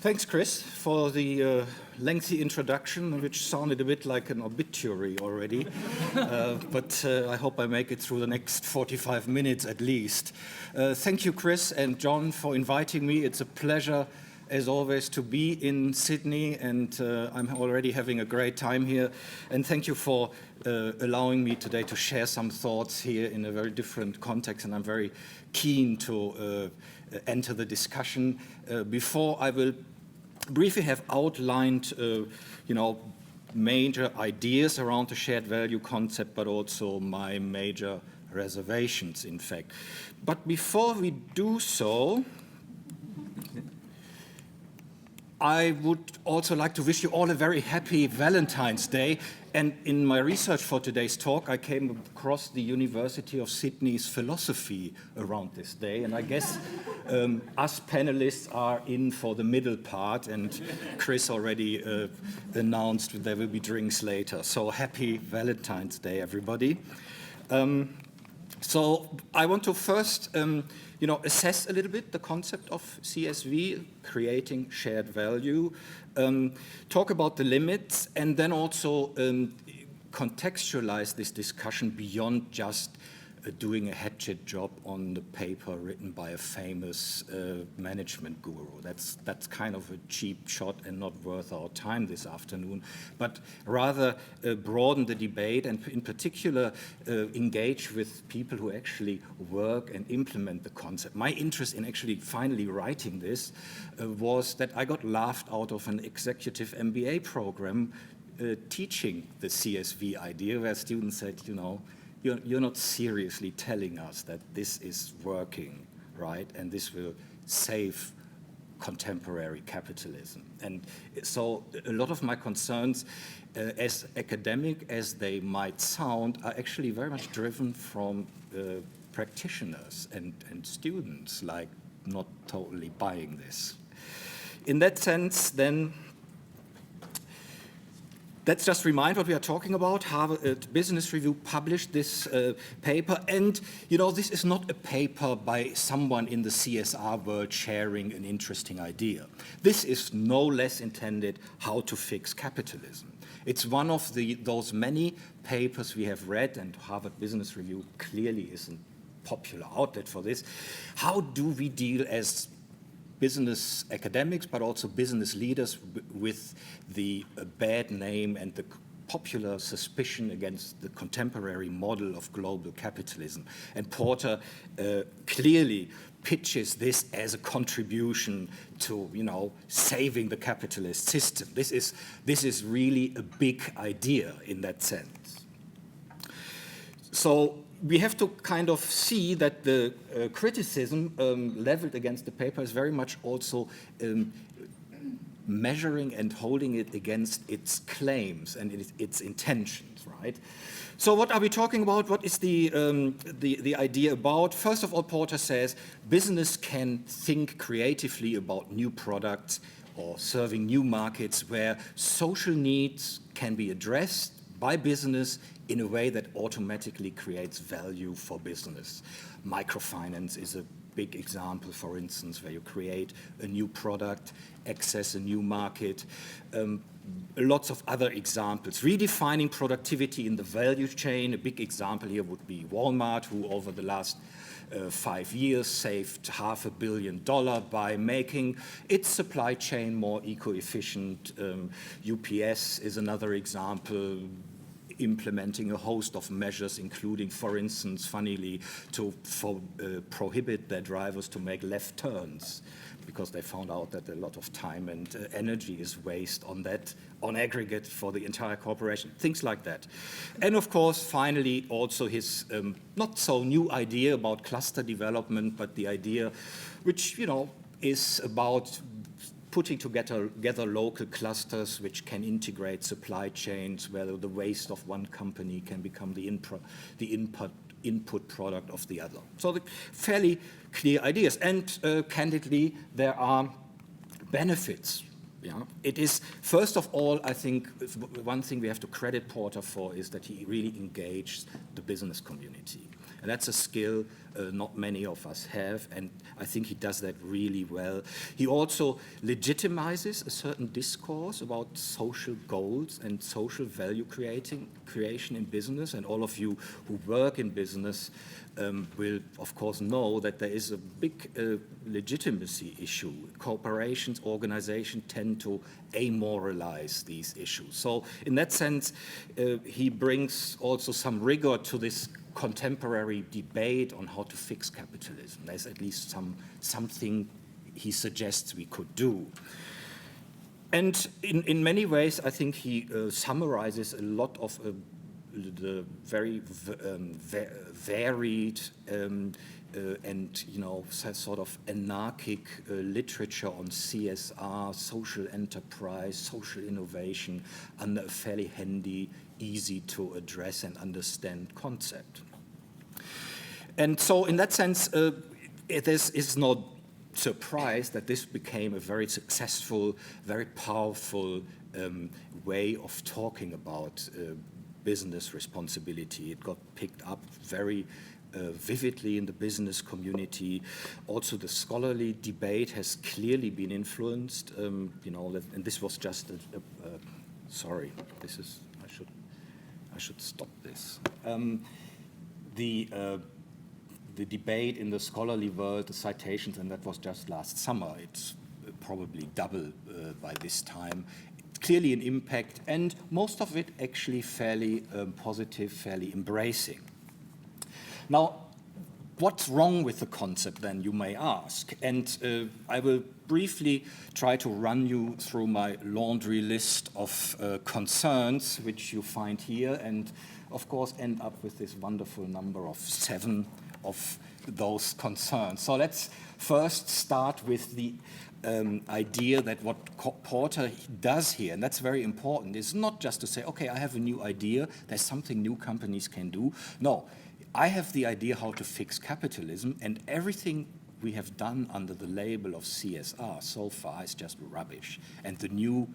Thanks, Chris, for the lengthy introduction, which sounded a bit like an obituary already. But I hope I make it through the next 45 minutes at least. Thank you, Chris and John, for inviting me. It's a pleasure, as always, to be in Sydney, and I'm already having a great time here. And thank you for allowing me today to share some thoughts here in a very different context, and I'm very keen to enter the discussion. Before I will briefly have outlined, major ideas around the shared value concept, but also my major reservations, in fact. But before we do so, I would also like to wish you all a very happy Valentine's Day. And in my research for today's talk, I came across the University of Sydney's philosophy around this day. And I guess us panelists are in for the middle part. And Chris already announced that there will be drinks later. So happy Valentine's Day, everybody. So I want to first assess a little bit the concept of CSV, creating shared value, talk about the limits, and then also contextualize this discussion beyond just doing a hatchet job on the paper written by a famous management guru. That's kind of a cheap shot and not worth our time this afternoon, but rather broaden the debate and in particular engage with people who actually work and implement the concept. My interest in actually finally writing this was that I got laughed out of an executive MBA program teaching the CSV idea, where students said, you're not seriously telling us that this is working, right? And this will save contemporary capitalism. And so a lot of my concerns, as academic as they might sound, are actually very much driven from practitioners and students, like not totally buying this. In that sense, then, let's just remind what we are talking about. Harvard Business Review published this paper, and this is not a paper by someone in the CSR world sharing an interesting idea. This is no less intended how to fix capitalism. It's one of those many papers we have read, and Harvard Business Review clearly is a popular outlet for this. How do we deal as business academics, but also business leaders with the bad name and the popular suspicion against the contemporary model of global capitalism? And Porter clearly pitches this as a contribution to, saving the capitalist system. This is really a big idea in that sense. So we have to kind of see that the criticism leveled against the paper is very much also measuring and holding it against its claims and its intentions, right? So what are we talking about? What is the idea about? First of all, Porter says business can think creatively about new products or serving new markets where social needs can be addressed by business in a way that automatically creates value for business. Microfinance is a big example, for instance, where you create a new product, access a new market. Lots of other examples. Redefining productivity in the value chain. A big example here would be Walmart, who over the last 5 years saved $500 million by making its supply chain more eco-efficient. UPS is another example, implementing a host of measures, including, for instance, funnily, to prohibit their drivers to make left turns, because they found out that a lot of time and energy is wasted on that, on aggregate for the entire corporation, things like that. And of course, finally, also his not so new idea about cluster development, but the idea which, is about putting together local clusters which can integrate supply chains, where the waste of one company can become the input product of the other. So the fairly clear ideas. And candidly, there are benefits. It is, first of all, I think one thing we have to credit Porter for is that he really engaged the business community. And that's a skill not many of us have, and I think he does that really well. He also legitimizes a certain discourse about social goals and social value creation in business, and all of you who work in business will, of course, know that there is a big legitimacy issue. Corporations, organizations tend to amoralize these issues. So in that sense, he brings also some rigor to this contemporary debate on how to fix capitalism. There's at least something he suggests we could do. And in many ways, I think he summarizes a lot of the very varied and sort of anarchic literature on CSR, social enterprise, social innovation, under a fairly handy, easy to address and understand concept. And so in that sense, it is no surprise that this became a very successful, very powerful way of talking about business responsibility. It got picked up very vividly in the business community. Also, the scholarly debate has clearly been influenced. And this was just sorry. I should stop this. The debate in the scholarly world, the citations, and that was just last summer. It's probably double by this time. Clearly an impact, and most of it actually fairly positive, fairly embracing. Now, what's wrong with the concept then, you may ask? And I will briefly try to run you through my laundry list of concerns, which you find here, and of course end up with this wonderful number of 7 of those concerns. So let's first start with the idea that what Porter does here, and that's very important, is not just to say, okay, I have a new idea, there's something new companies can do. No, I have the idea how to fix capitalism, and everything we have done under the label of CSR so far is just rubbish. And the new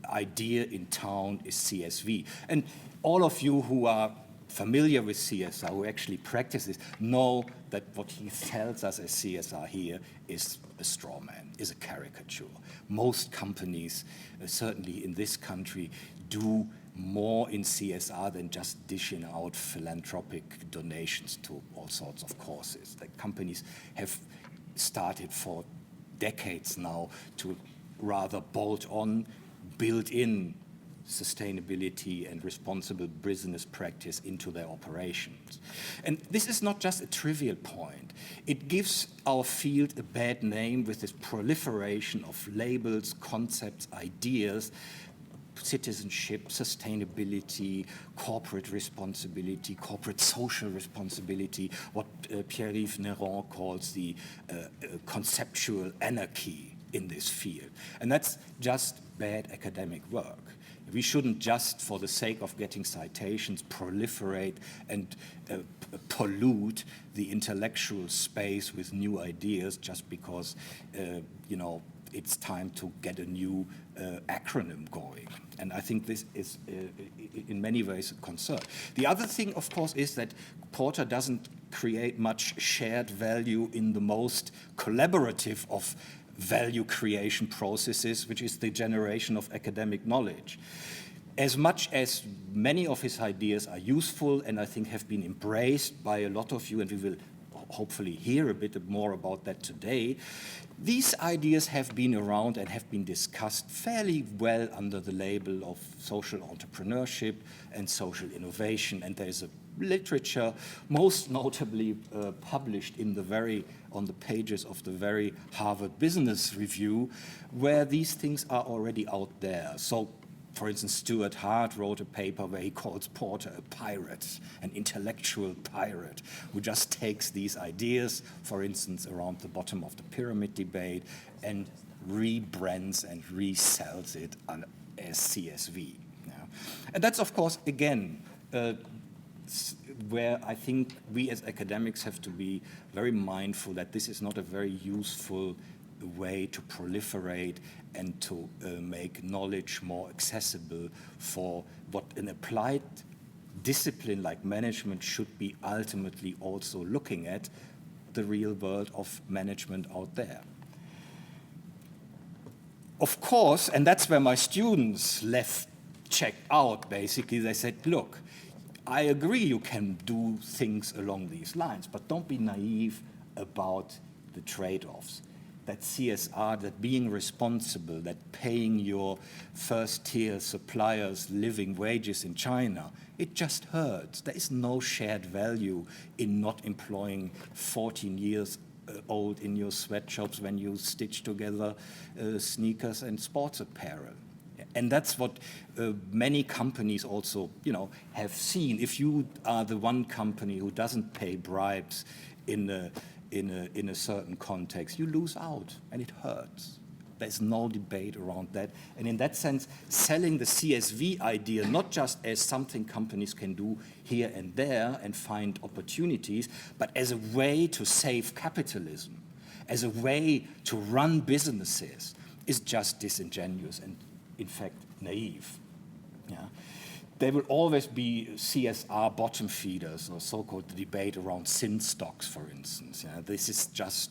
idea in town is CSV. And all of you who are familiar with CSR, who actually practice this, know that what he tells us as CSR here is a straw man, is a caricature. Most companies, certainly in this country, do more in CSR than just dishing out philanthropic donations to all sorts of causes. The companies have started for decades now to rather bolt on, build in sustainability and responsible business practice into their operations. And this is not just a trivial point. It gives our field a bad name with this proliferation of labels, concepts, ideas, citizenship, sustainability, corporate responsibility, corporate social responsibility, what Pierre-Yves Néron calls the conceptual anarchy in this field. And that's just bad academic work. We shouldn't just, for the sake of getting citations, proliferate and pollute the intellectual space with new ideas just because, it's time to get a new acronym going. And I think this is, in many ways, a concern. The other thing, of course, is that Porter doesn't create much shared value in the most collaborative of value creation processes, which is the generation of academic knowledge. As much as many of his ideas are useful and I think have been embraced by a lot of you, and we will hopefully hear a bit more about that today, these ideas have been around and have been discussed fairly well under the label of social entrepreneurship and social innovation, and there's a literature, most notably published on the pages of the very Harvard Business Review, where these things are already out there. So, for instance, Stuart Hart wrote a paper where he calls Porter a pirate, an intellectual pirate, who just takes these ideas, for instance, around the bottom of the pyramid debate, and rebrands and resells it as CSV. Yeah. And that's, of course, again, where I think we as academics have to be very mindful that this is not a very useful way to proliferate and to make knowledge more accessible for what an applied discipline like management should be ultimately also looking at the real world of management out there. Of course, and that's where my students left checked out, basically, they said, look, I agree you can do things along these lines, but don't be naive about the trade-offs. That CSR, that being responsible, that paying your first-tier suppliers living wages in China, it just hurts. There is no shared value in not employing 14 years old in your sweatshops when you stitch together sneakers and sports apparel. And that's what many companies also, have seen. If you are the one company who doesn't pay bribes in a certain context, you lose out, and it hurts. There's no debate around that. And in that sense, selling the CSV idea not just as something companies can do here and there and find opportunities, but as a way to save capitalism, as a way to run businesses, is just disingenuous and, in fact, naive. Yeah. There will always be CSR bottom feeders, or so-called debate around sin stocks, for instance. Yeah. This is just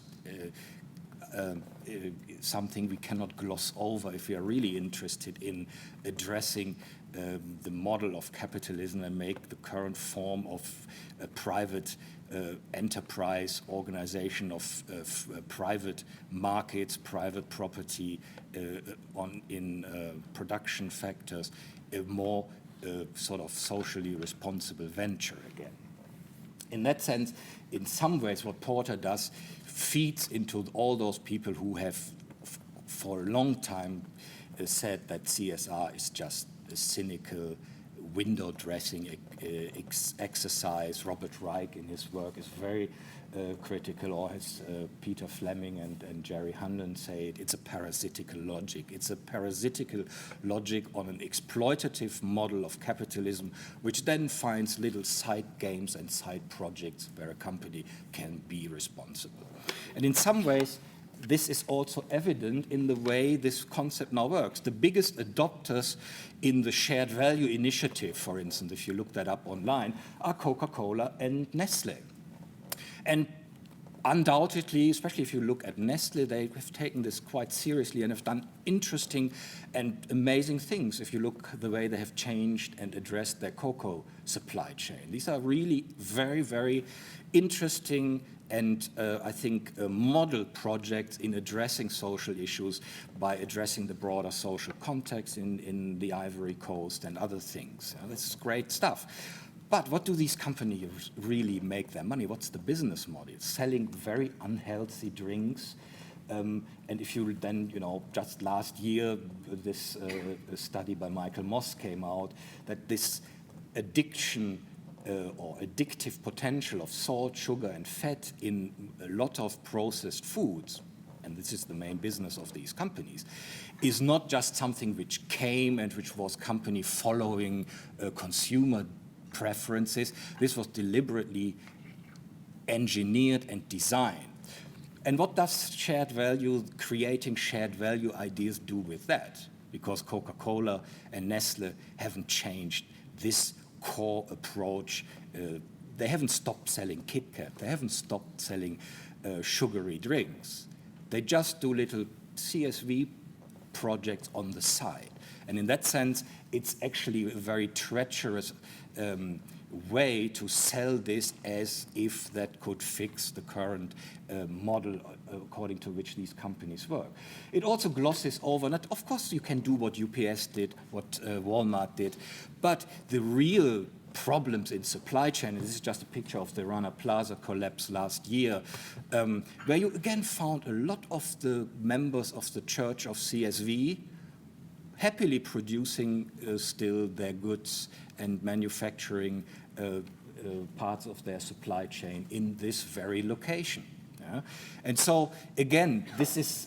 something we cannot gloss over if we are really interested in addressing the model of capitalism and make the current form of a private enterprise organization of private markets, private property in production factors, a more sort of socially responsible venture again. In that sense, in some ways, what Porter does feeds into all those people who have, for a long time, said that CSR is just a cynical window dressing exercise. Robert Reich in his work is very critical, or as Peter Fleming and Jerry Hanlon say it, it's a parasitical logic. It's a parasitical logic on an exploitative model of capitalism, which then finds little side games and side projects where a company can be responsible. And in some ways, this is also evident in the way this concept now works. The biggest adopters in the shared value initiative, for instance, if you look that up online, are Coca-Cola and Nestle. And undoubtedly, especially if you look at Nestle, they have taken this quite seriously and have done interesting and amazing things if you look the way they have changed and addressed their cocoa supply chain. These are really very, very interesting and I think model projects in addressing social issues by addressing the broader social context in the Ivory Coast and other things. This is great stuff. But what do these companies really make their money? What's the business model? Selling very unhealthy drinks. And if you then, just last year, this study by Michael Moss came out that this addiction or addictive potential of salt, sugar, and fat in a lot of processed foods, and this is the main business of these companies, is not just something which came and which was company following consumer preferences. This was deliberately engineered and designed. And what does shared value, creating shared value ideas do with that? Because Coca-Cola and Nestle haven't changed this core approach. They haven't stopped selling Kit Kat. They haven't stopped selling sugary drinks. They just do little CSV projects on the side. And in that sense, it's actually a very treacherous way to sell this as if that could fix the current model according to which these companies work. It also glosses over that, of course, you can do what UPS did, what Walmart did, but the real problems in supply chain, and this is just a picture of the Rana Plaza collapse last year, where you again found a lot of the members of the Church of CSV happily producing still their goods and manufacturing parts of their supply chain in this very location. Yeah? And so, again, this is,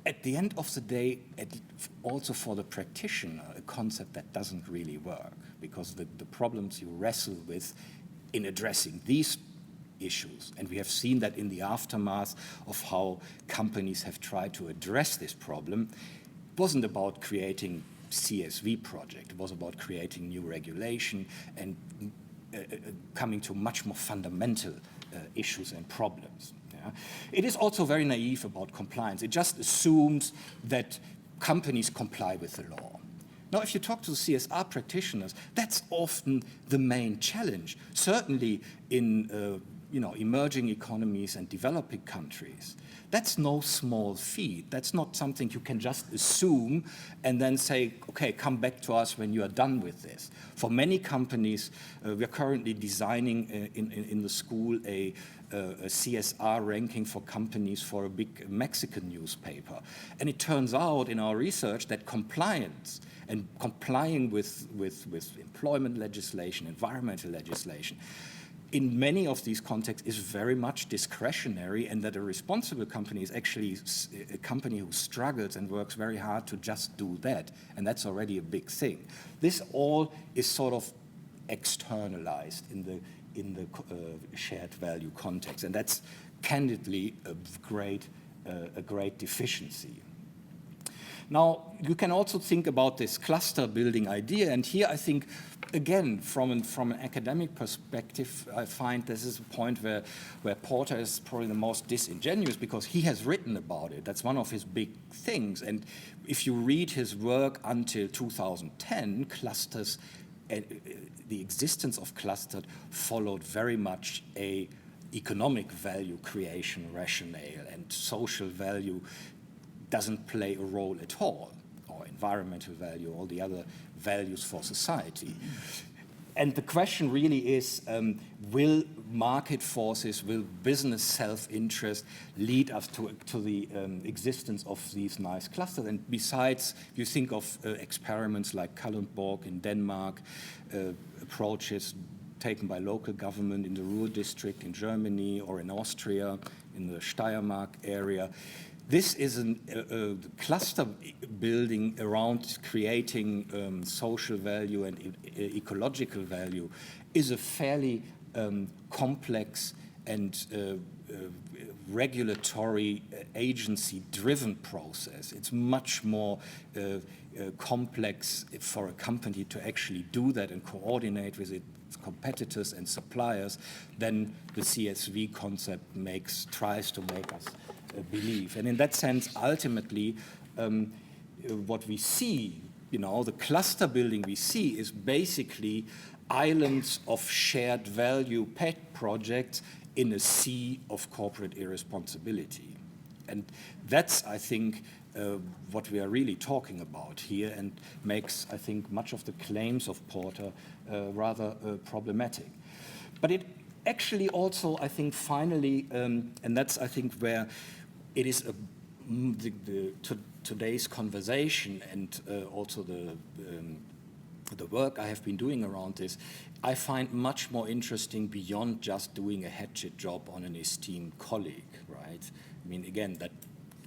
at the end of the day, also for the practitioner, a concept that doesn't really work, because the problems you wrestle with in addressing these issues, and we have seen that in the aftermath of how companies have tried to address this problem, wasn't about creating CSV project. It was about creating new regulation and coming to much more fundamental issues and problems. Yeah? It is also very naive about compliance. It just assumes that companies comply with the law. Now, if you talk to CSR practitioners, that's often the main challenge, certainly in emerging economies and developing countries. That's no small feat. That's not something you can just assume and then say, okay, come back to us when you are done with this. For many companies, we're currently designing in the school a CSR ranking for companies for a big Mexican newspaper. And it turns out in our research that compliance and complying with employment legislation, environmental legislation, in many of these contexts is very much discretionary, and that a responsible company is actually a company who struggles and works very hard to just do that, and that's already a big thing. This all is sort of externalized in the shared value context, and that's candidly a great deficiency. Now, you can also think about this cluster building idea, and here I think, again, from an academic perspective, I find this is a point where Porter is probably the most disingenuous, because he has written about it. That's one of his big things, and if you read his work until 2010, clusters, the existence of clusters followed very much a economic value creation rationale, and social value doesn't play a role at all, or environmental value, all the other values for society. And the question really is, will market forces, will business self-interest lead us to the existence of these nice clusters? And besides, you think of experiments like Kalundborg in Denmark, approaches taken by local government in the Ruhr district in Germany, or in Austria, in the Steiermark area. This is a cluster building around creating social value and ecological value is a fairly complex and regulatory agency-driven process. It's much more complex for a company to actually do that and coordinate with its competitors and suppliers than the CSV concept tries to make us believe. And in that sense, ultimately, what we see, the cluster building we see is basically islands of shared value pet projects in a sea of corporate irresponsibility. And that's, I think, what we are really talking about here, and makes, I think, much of the claims of Porter rather problematic. But it actually also, I think, finally, and that's, I think, where it is today's conversation and also the work I have been doing around this, I find much more interesting beyond just doing a hatchet job on an esteemed colleague, right? I mean, again, that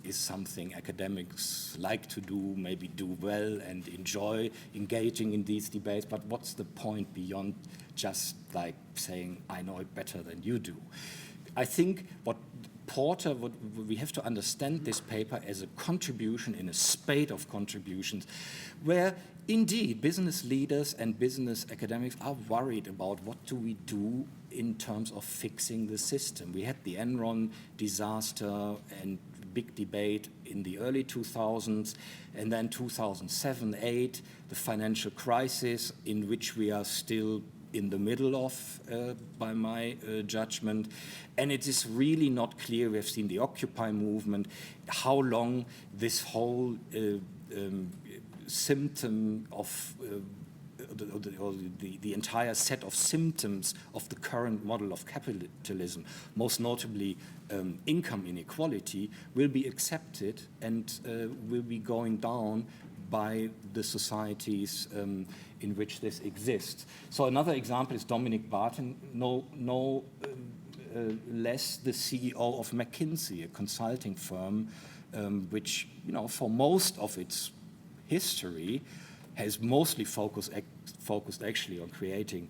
is something academics like to do, maybe do well and enjoy engaging in these debates, but what's the point beyond just like saying, I know it better than you do? I think what we have to understand this paper as a contribution in a spate of contributions where indeed business leaders and business academics are worried about what do we do in terms of fixing the system. We had the Enron disaster and big debate in the early 2000s, and then 2007-8, the financial crisis in which we are still in the middle of, by my judgment. And it is really not clear, we have seen the Occupy movement, how long this whole symptom of, the entire set of symptoms of the current model of capitalism, most notably income inequality, will be accepted and will be going down by the societies in which this exists. So another example is Dominic Barton, no less the CEO of McKinsey, a consulting firm, which, for most of its history has mostly focused actually on creating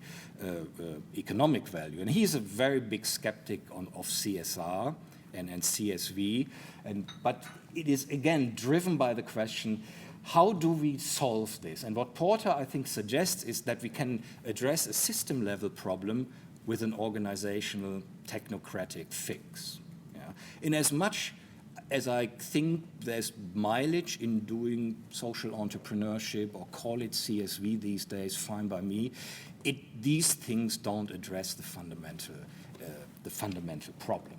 economic value. And he's a very big skeptic of CSR and CSV, but it is again driven by the question, how do we solve this? And what Porter, I think, suggests is that we can address a system-level problem with an organizational technocratic fix. Yeah? In as much as I think there's mileage in doing social entrepreneurship, or call it CSV these days, fine by me, these things don't address the fundamental problem.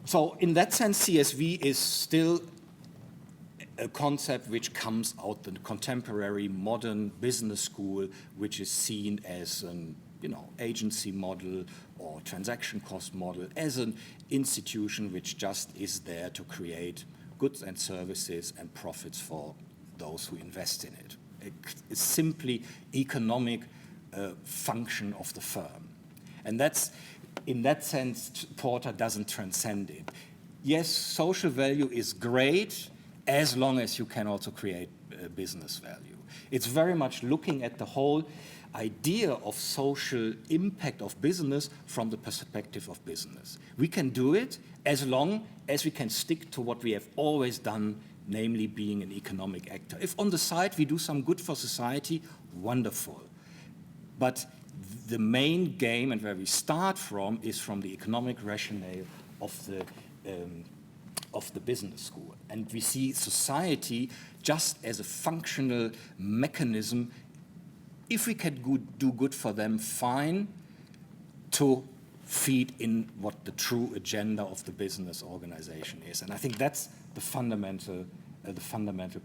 So in that sense, CSV is still a concept which comes out the contemporary modern business school, which is seen as an agency model or transaction cost model, as an institution which just is there to create goods and services and profits for those who invest in it. It's simply economic function of the firm. And that's, in that sense, Porter doesn't transcend it. Yes, social value is great as long as you can also create business value. It's very much looking at the whole idea of social impact of business from the perspective of business. We can do it as long as we can stick to what we have always done, namely being an economic actor. If on the side we do some good for society, wonderful. But the main game, and where we start from, is from the economic rationale of the business school. And we see society just as a functional mechanism. If we can do good for them, fine, to feed in what the true agenda of the business organization is. And I think that's the fundamental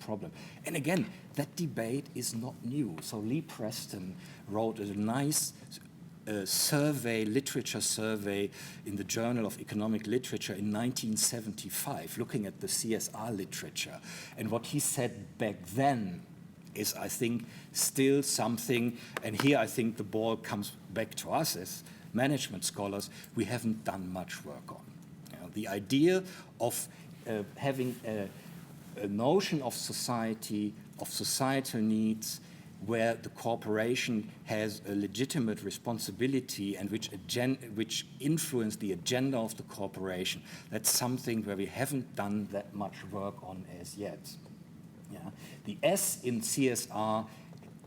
problem. And again, that debate is not new. So Lee Preston wrote a nice literature survey in the Journal of Economic Literature in 1975, looking at the CSR literature. And what he said back then is, I think, still something, and here I think the ball comes back to us as management scholars, we haven't done much work on. The idea of having a notion of society, of societal needs, where the corporation has a legitimate responsibility and which influence the agenda of the corporation, that's something where we haven't done that much work on as yet. Yeah. The S in CSR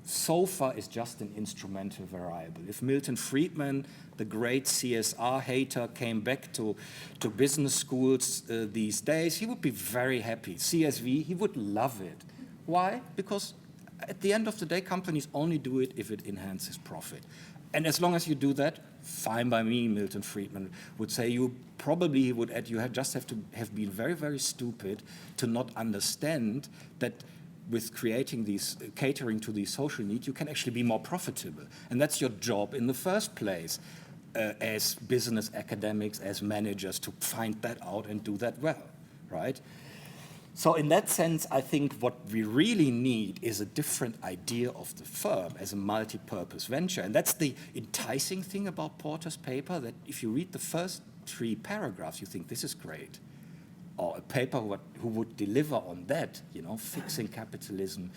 so far is just an instrumental variable. If Milton Friedman, the great CSR hater, came back to business schools these days, he would be very happy. CSV, he would love it. Why? Because at the end of the day, companies only do it if it enhances profit. And as long as you do that, fine by me, Milton Friedman would say. You probably would add, you just have to have been very, very stupid to not understand that with catering to these social needs, you can actually be more profitable. And that's your job in the first place as business academics, as managers, to find that out and do that well, right? So in that sense, I think what we really need is a different idea of the firm as a multi-purpose venture. And that's the enticing thing about Porter's paper, that if you read the first 3 paragraphs, you think this is great. Or a paper who would deliver on that, fixing capitalism,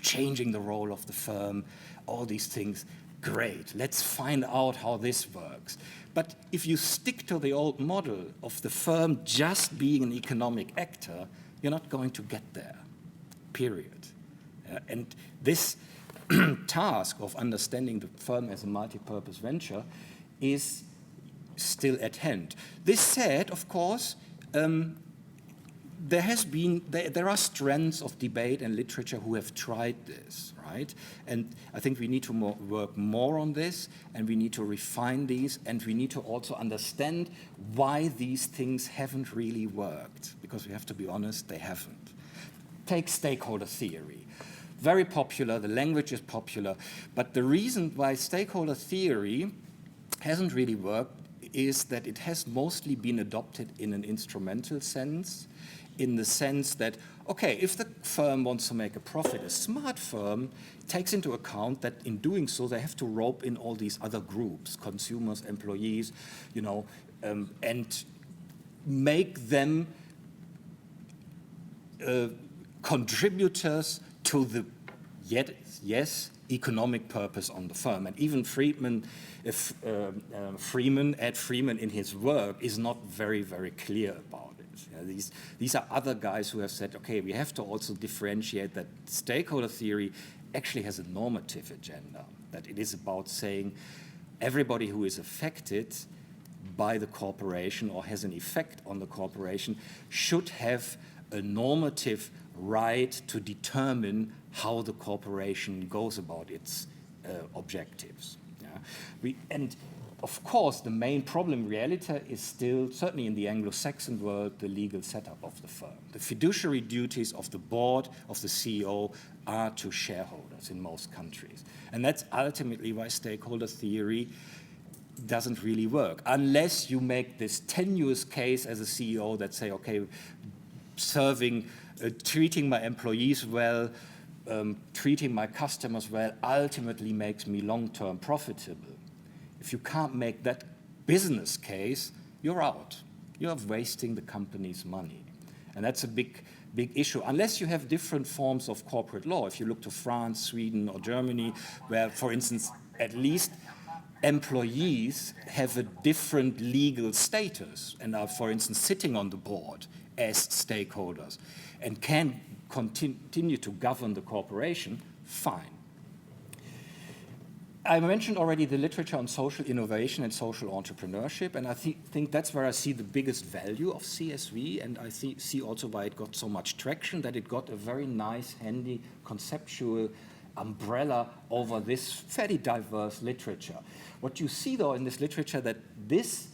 changing the role of the firm, all these things, great. Let's find out how this works. But if you stick to the old model of the firm just being an economic actor, you're not going to get there, period. And this task of understanding the firm as a multi-purpose venture is still at hand. This said, of course, there are strands of debate and literature who have tried this, right? And I think we need to work more on this, and we need to refine these, and we need to also understand why these things haven't really worked, because we have to be honest, they haven't. Take stakeholder theory. Very popular, the language is popular, but the reason why stakeholder theory hasn't really worked is that it has mostly been adopted in an instrumental sense, in the sense that, okay, if the firm wants to make a profit, a smart firm takes into account that in doing so, they have to rope in all these other groups, consumers, employees, and make them contributors to the yet, yes, economic purpose on the firm. And even Freeman, Ed Freeman in his work is not very, very clear about it. These are other guys who have said, okay, we have to also differentiate that stakeholder theory actually has a normative agenda, that it is about saying everybody who is affected by the corporation or has an effect on the corporation should have a normative right to determine how the corporation goes about its objectives. Yeah? And of course, the main problem in reality is still, certainly in the Anglo-Saxon world, the legal setup of the firm. The fiduciary duties of the board, of the CEO, are to shareholders in most countries. And that's ultimately why stakeholder theory doesn't really work, unless you make this tenuous case as a CEO that say, okay, treating my employees well, treating my customers well, ultimately makes me long-term profitable. If you can't make that business case, you're out. You're wasting the company's money. And that's a big issue, unless you have different forms of corporate law. If you look to France, Sweden, or Germany, where, for instance, at least employees have a different legal status and are, for instance, sitting on the board as stakeholders and can continue to govern the corporation, fine. I mentioned already the literature on social innovation and social entrepreneurship, and I think that's where I see the biggest value of CSV, and I see also why it got so much traction, that it got a very nice, handy, conceptual umbrella over this fairly diverse literature. What you see, though, in this literature, that this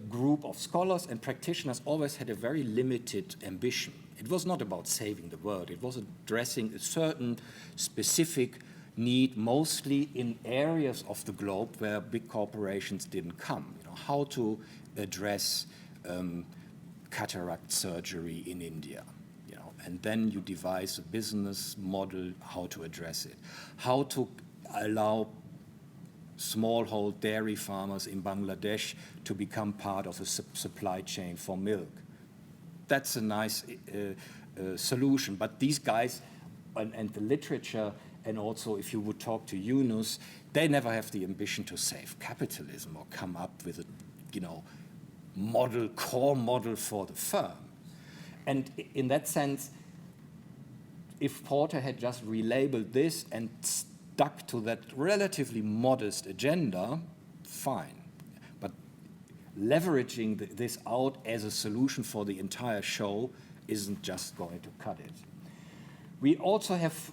group of scholars and practitioners always had a very limited ambition. It was not about saving the world. It was addressing a certain specific need, mostly in areas of the globe where big corporations didn't come. How to address cataract surgery in India. And then you devise a business model how to address it. How to allow smallhold dairy farmers in Bangladesh to become part of a supply chain for milk. That's a nice solution. But these guys and the literature, and also if you would talk to Yunus, they never have the ambition to save capitalism or come up with a core model for the firm. And in that sense, if Porter had just relabeled this and stuck to that relatively modest agenda, fine. But leveraging this out as a solution for the entire show isn't just going to cut it. We also have,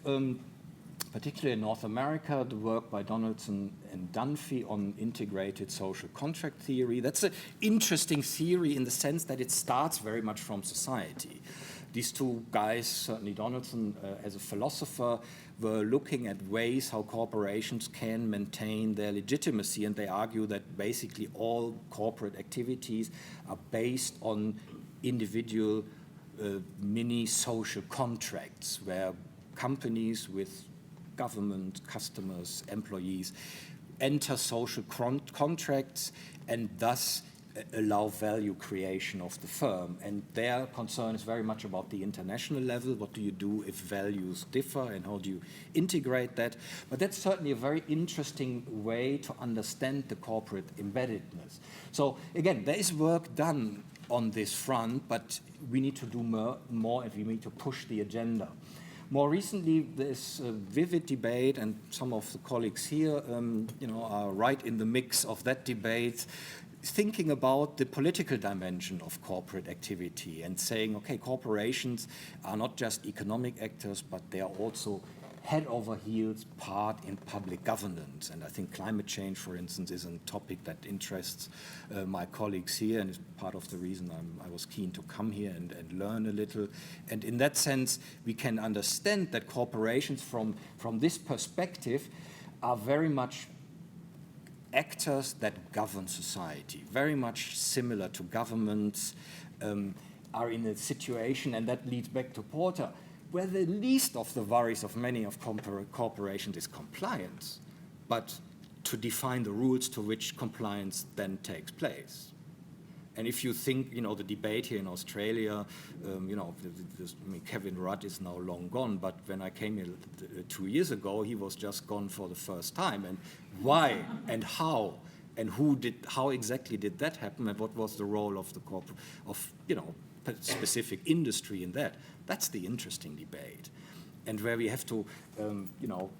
particularly in North America, the work by Donaldson and Dunphy on integrated social contract theory. That's an interesting theory in the sense that it starts very much from society. These two guys, certainly Donaldson as a philosopher, were looking at ways how corporations can maintain their legitimacy, and they argue that basically all corporate activities are based on individual mini social contracts where companies with government, customers, employees enter social contracts and thus allow value creation of the firm. And their concern is very much about the international level. What do you do if values differ and how do you integrate that? But that's certainly a very interesting way to understand the corporate embeddedness. So again, there is work done on this front, but we need to do more and we need to push the agenda. More recently, there's a vivid debate, and some of the colleagues here are right in the mix of that debate, thinking about the political dimension of corporate activity and saying, okay, corporations are not just economic actors, but they are also head over heels part in public governance. And I think climate change, for instance, is a topic that interests my colleagues here and is part of the reason I was keen to come here and learn a little. And in that sense, we can understand that corporations from this perspective are very much actors that govern society, very much similar to governments, are in a situation, and that leads back to Porter, where the least of the worries of many of corporations is compliance, but to define the rules to which compliance then takes place. And if you think, you know, the debate here in Australia, you know, I mean, Kevin Rudd is now long gone, but when I came here 2 years ago, he was just gone for the first time. And why and how and how exactly did that happen, and what was the role of the you know, specific industry in that? That's the interesting debate, and where we have to, you know,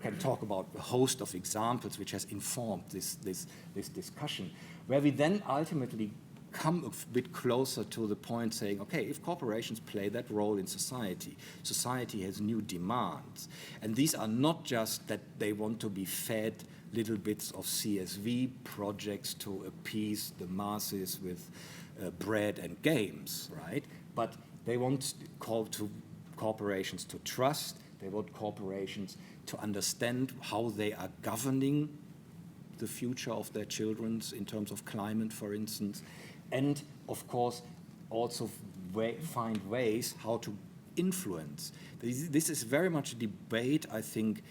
can talk about a host of examples which has informed this discussion, where we then ultimately come a bit closer to the point saying, okay, if corporations play that role in society, society has new demands. And these are not just that they want to be fed little bits of CSV projects to appease the masses with bread and games, right? But they want corporations to trust, they want corporations to understand how they are governing the future of their children in terms of climate, for instance, and of course also find ways how to influence. This is very much a debate, I think,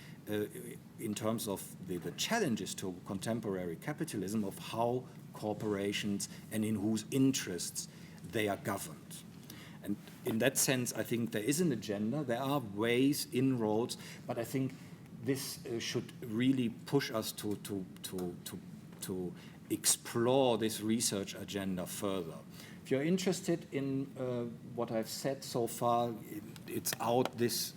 in terms of the challenges to contemporary capitalism, of how corporations and in whose interests they are governed. And in that sense, I think there is an agenda, there are ways, inroads, but I think this should really push us to explore this research agenda further. If you're interested in what I've said so far, it's out this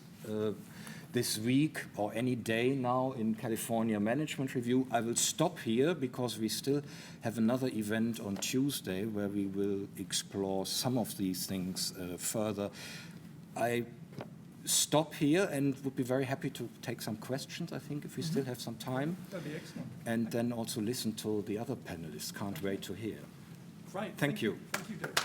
week or any day now in California Management Review. I will stop here because we still have another event on Tuesday where we will explore some of these things further. I stop here and would be very happy to take some questions, I think, if we still have some time. That'd be excellent. And then also listen to the other panelists. Can't wait to hear. Right. Thank you. Thank you, Dirk.